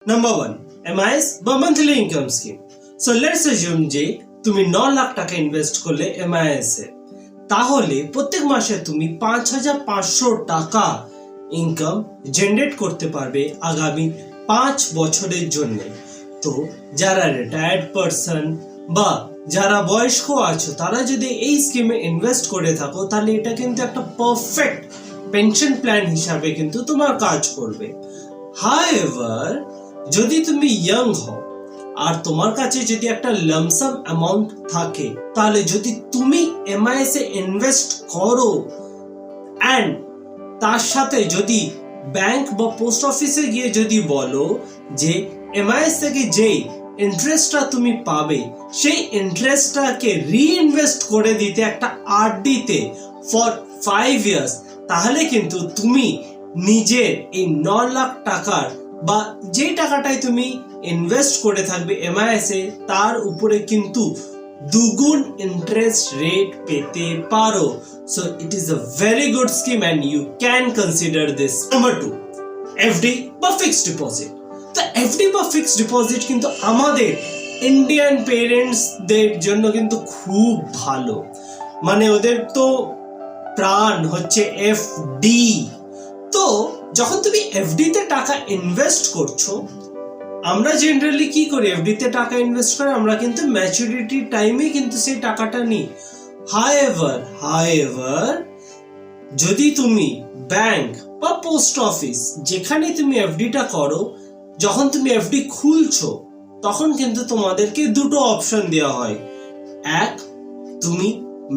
Number 1, MIS বা monthly income scheme. So let's assume যে তুমি 9 লাখ টাকা ইনভেস্ট করলে MIS এ, তাহলে প্রত্যেক মাসে তুমি 5,500 টাকা ইনকাম জেনারেট করতে পারবে আগামী 5 বছরের জন্য। তো যারা রিটায়ার্ড পারসন বা যারা বয়স্ক আছো তারা যদি এই স্কিমে ইনভেস্ট করে থাকো, তাহলে এটা কিন্তু একটা পারফেক্ট পেনশন প্ল্যান হিসাবে কিন্তু তোমার কাজ করবে। হাউএভার, যদি তুমি ইয়াং হও আর তোমার কাছে যদি একটা লামসাম অ্যামাউন্ট থাকে, তাহলে যদি তুমি MIS এ ইনভেস্ট করো অ্যান্ড তার সাথে যদি ব্যাংক বা পোস্ট অফিসে গিয়ে যদি বলো যে MIS থেকে যেই ইন্টারেস্টটা তুমি পাবে সেই ইন্টারেস্টটাকে রিইনভেস্ট করে দিতে একটা RD তে ফর 5 ইয়ার্স, তাহলে কিন্তু তুমি নিজের এই 9 লাখ টাকার বা যে টাকাটাই তুমি ইনভেস্ট করে থাকবে MIS এ, তার উপরে কিন্তু দুগুণ ইন্টারেস্ট রেট পেতে পারো। So it is a very good scheme and you can consider this. Number 2, FD বা ফিক্সড ডিপোজিট। তো FD বা ফিক্সড ডিপোজিট কিন্তু আমাদের ইন্ডিয়ান পেরেন্টসদের জন্য কিন্তু খুব ভালো, মানে ওদের তো প্রাণ হচ্ছে FD। তো যখন তুমি FD তে টাকা ইনভেস্ট করছো, আমরা জেনারেলি কি করি, FD তে টাকা ইনভেস্ট করে আমরা কিন্তু ম্যাচুরিটি টাইমে কিন্তু সেই টাকাটা নিই। হাউএভার, যদি তুমি ব্যাংক বা পোস্ট অফিস যেখানে তুমি FD টা করো, যখন তুমি FD খুলছো তখন কিন্তু তোমাদেরকে দুটো অপশন দেওয়া হয়। এক, তুমি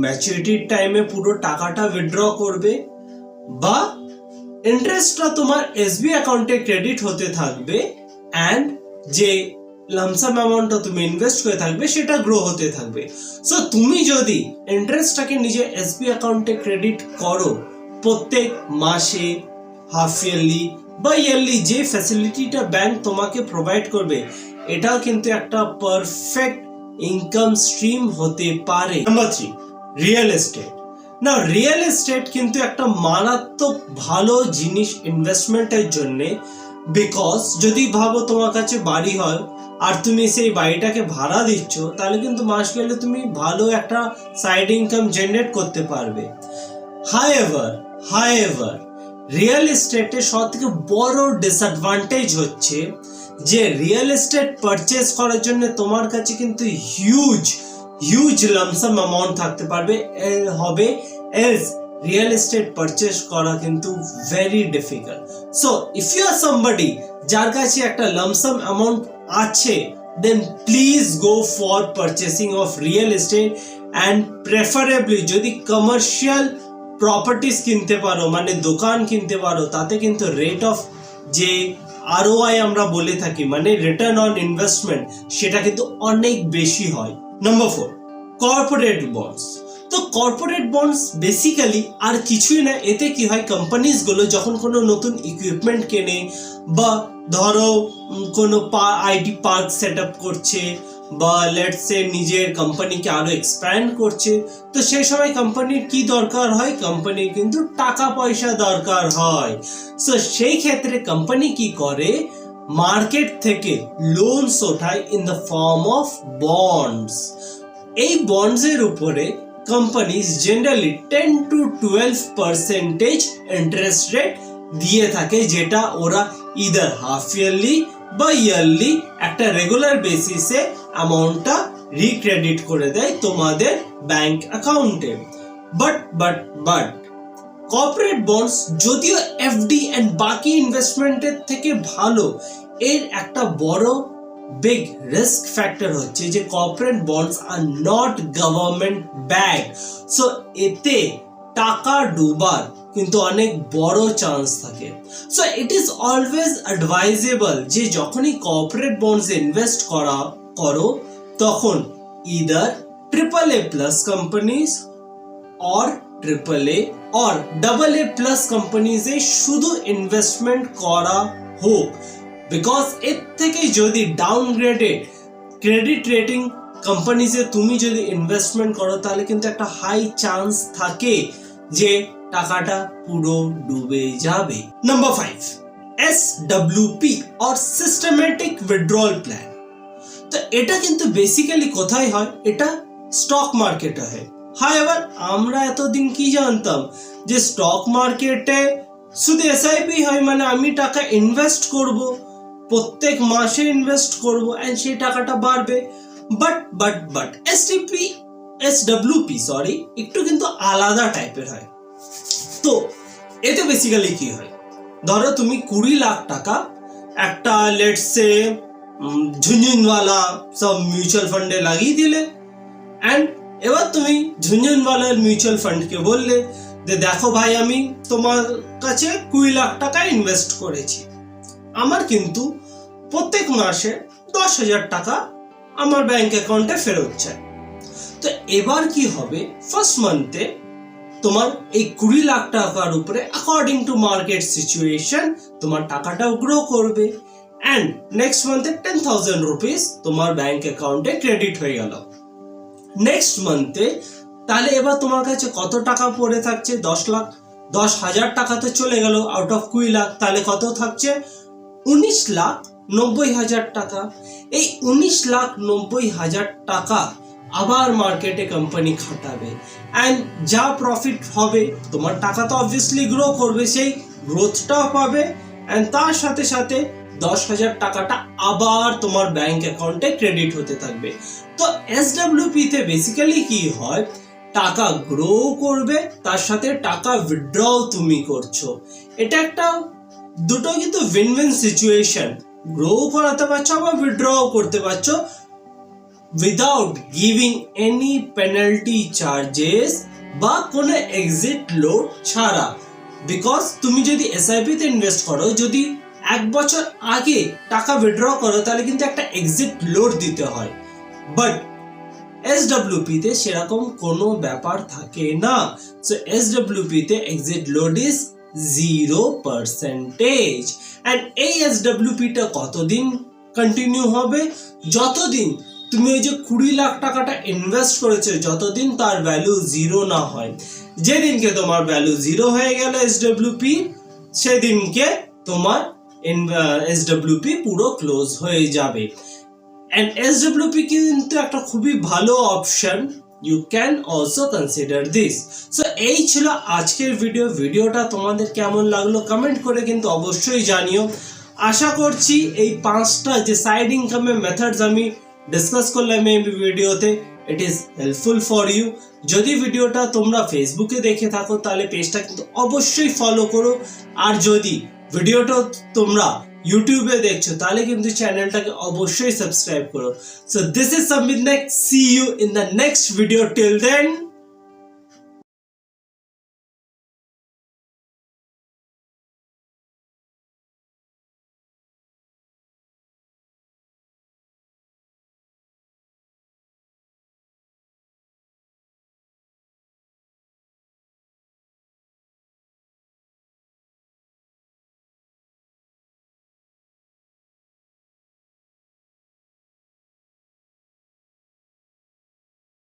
ম্যাচুরিটির টাইমে পুরো টাকাটা উইথড্র করবে, বা ইন্টারেস্টটা তোমার SB অ্যাকাউন্টে ক্রেডিট হতে থাকবে অ্যান্ড যে লামসাম অ্যামাউন্টটা তুমি ইনভেস্ট করে থাকবে সেটা গ্রো হতে থাকবে। সো তুমি যদি ইন্টারেস্টটাকে নিজে SB অ্যাকাউন্টে ক্রেডিট করো প্রত্যেক মাসে, হাফ ইয়ারলি বা ইয়ারলি, যে ফ্যাসিলিটিটা ব্যাংক তোমাকে প্রোভাইড করবে, এটাও কিন্তু একটা পারফেক্ট ইনকাম স্ট্রিম হতে পারে। Number 3, real estate. না, রিয়েল এস্টেট কিন্তু একটা মারাত্মক ভালো জিনিস ইনভেস্টমেন্টের জন্য, বিকজ যদি ভাবো তোমার কাছে বাড়ি হয় আর তুমি সেই বাড়িটাকে ভাড়া দিচ্ছ, তাহলে কিন্তু মাস গেলে তুমি ভালো একটা সাইড ইনকাম জেনারেট করতে পারবে। হাউএভার, রিয়েল এস্টেটের সবথেকে বড় ডিসঅ্যাডভান্টেজ হচ্ছে যে রিয়েল এস্টেট পারচেজ করার জন্য তোমার কাছে কিন্তু হিউজ লামসাম অ্যামাউন্ট থাকতে হবে, এজ রিয়েল এস্টেট পারচেজ করা কিন্তু very difficult. So if you are somebody যার কাছে একটা লামসাম অ্যামাউন্ট আছে, then please go for purchasing of real estate and preferably যদি কমার্শিয়াল প্রপার্টিস কিনতে পারো, মানে দোকান কিনতে পারো, তাতে কিন্তু রেট অফ যে ROI আমরা বলে থাকি, মানে রিটার্ন অন ইনভেস্টমেন্ট, সেটা কিন্তু অনেক বেশি হয়। Number 4, corporate bonds. তো কর্পোরেট বন্ডস বেসিক্যালি আর কিছুই না, এতে কি হয়, কোম্পানিজ গুলো যখন কোনো নতুন ইকুইপমেন্ট কেনে বা ধরো কোনো IT পার্ক সেট আপ করছে বা লেটস সে নিজের কোম্পানিকে আরো এক্সপ্যান্ড করছে, তো সেই সময় কোম্পানির কি দরকার হয়, কোম্পানির কিন্তু টাকা পয়সা দরকার হয়। সো সেই ক্ষেত্রে কোম্পানি কি করে, মার্কেট থেকে লোনস ওঠায় in the form of bonds. এই বন্ডস এর উপরে companies generally 10 to 12% interest rate দিয়ে থাকে, যেটা ওরা ইদার হাফ ইয়ারলি বা ইয়ারলি একটা রেগুলার বেসিসে অ্যামাউন্টটা রিক্রেডিট করে দেয় তোমাদের ব্যাংক অ্যাকাউন্টে। বাট কর্পোরেট বন্ডস যদিও FD এন্ড বাকি ইনভেস্টমেন্টের থেকে ভালো, এর একটা বড় বিগ রিস্ক ফ্যাক্টর হচ্ছে যে corporate bonds are not government backed. So এতে টাকা ডুবার কিন্তু অনেক বড় চান্স থাকে। So it is always advisable যে যখনই কর্পোরেট বন্ডস ইনভেস্ট করো তখন either AAA+ companies or AAA or AA+ কোম্পানিজে শুধু ইনভেস্টমেন্ট করা হোক, বিকজ এর থেকে যদি ডাউনগ্রেডেড ক্রেডিট রেটিং কোম্পানিজে তুমি যদি ইনভেস্টমেন্ট করো, তাহলে কিন্তু একটা হাই চান্স থাকে যে টাকাটা পুরো ডুবে যাবে। Number 5, SWP or Systematic Withdrawal Plan। তো এটা কিন্তু বেসিক্যালি কোথায় হয়? এটা স্টক মার্কেটে হয়। হাউএভার আমরা এতদিন কি জানতাম যে স্টক মার্কেটে শুধু এসআইপি হয়, মানে আমি টাকা ইনভেস্ট করব, প্রত্যেক মাসে ইনভেস্ট করব এন্ড সেই টাকাটা বাড়বে। বাট SWP একটু কিন্তু আলাদা টাইপের হয়। তো এতে বেসিক্যালি কি হয়, ধরো তুমি 20 লাখ টাকা একটা লেটস সে ঝুনঝুনওয়ালা সব মিউচুয়াল ফান্ডে লাগিয়ে দিলে, এন্ড এবার তুমি ঝুনঝুনওয়ালার মিউচুয়াল ফান্ডকে বললে যে দেখো ভাই, আমি তোমার কাছে 20 লাখ টাকা ইনভেস্ট করেছি, আমার কিন্তু প্রত্যেক মাসে 10,000 টাকা আমার ব্যাংক অ্যাকাউন্টে ফেরত চাই। তো এবার কি হবে, ফার্স্ট মান্থে তোমার এই 20 লাখ টাকার উপরে অ্যাকর্ডিং টু মার্কেট সিচুয়েশন তোমার টাকাটাও গ্রো করবে, এন্ড নেক্সট মান্থে 10,000 রুপিস তোমার ব্যাংক অ্যাকাউন্টে ক্রেডিট হয়ে গেল। নেক্সট মান্থে তাহলে এবার তোমার কাছে কত টাকা পড়ে থাকছে? 10,000 টাকা তো চলে গেল আউট অফ 20 লাখ, তাহলে কত থাকছে? 19,90,000 টাকা। এই 19,90,000 টাকা আবার মার্কেটে কোম্পানি খাটাবে, এন্ড যা প্রফিট হবে তোমার টাকা তো অবভিয়াসলি গ্রো করবে, সেই গ্রোথটাও পাবে, এন্ড তার সাথে সাথে 10,000 টাকাটা আবার তোমার ব্যাংক অ্যাকাউন্টে ক্রেডিট হতে থাকবে। তো SWP তে বেসিক্যালি কি হয়, টাকা গ্রো করবে, তার সাথে টাকা উইথড্রও তুমি করছো। এটা একটা দুটো কিন্তু উইন উইন সিচুয়েশন, গ্রো করাতে পারছো আবার উইথড্রও করতে পারছো without giving any penalty charges বা কোনো এক্সিট লোড ছাড়া। বিকজ তুমি যদি এসআইপি তে ইনভেস্ট করো, যদি 1 বছর আগে টাকা উইথড্র করো, তাহলে কিন্তু একটা এক্সিট লোড দিতে হয়। বাট SWP তে সেরকম কোনো ব্যাপার থাকে না। সো SWP তে এক্সিট লোড ইজ 0%, এন্ড এই SWP টা কতদিন কন্টিনিউ হবে? যতদিন তুমি ওই যে 20 লাখ টাকাটা ইনভেস্ট করেছো, যতদিন তার ভ্যালু 0 না হয়। যেদিনকে তোমার ভ্যালু 0 হয়ে গেল SWP, সেদিনকে তোমার SWP পুরো ক্লোজ হয়ে যাবে। এন্ড SWP কিন্তু একটা খুবই ভালো option, you can also consider this. So এই ছিল আজকের ভিডিওটা তোমাদের কেমন লাগলো কমেন্ট করে কিন্তু অবশ্যই জানিও। আশা করছি এই 5টা যে সাইড ইনকামের মেথডস আমি ডিসকাস করলাম এই ভিডিওতে, it is helpful for you. যদি ভিডিওটা তোমরা ফেসবুকে দেখে থাকো তাহলে পেজটা কিন্তু অবশ্যই ফলো করো, আর যদি ভিডিওটা তোমরা ইউটিউবে দেখছো তাহলে কিন্তু চ্যানেলটাকে অবশ্যই সাবস্ক্রাইব করো। So this is Samit Naik, see you in the next video, till then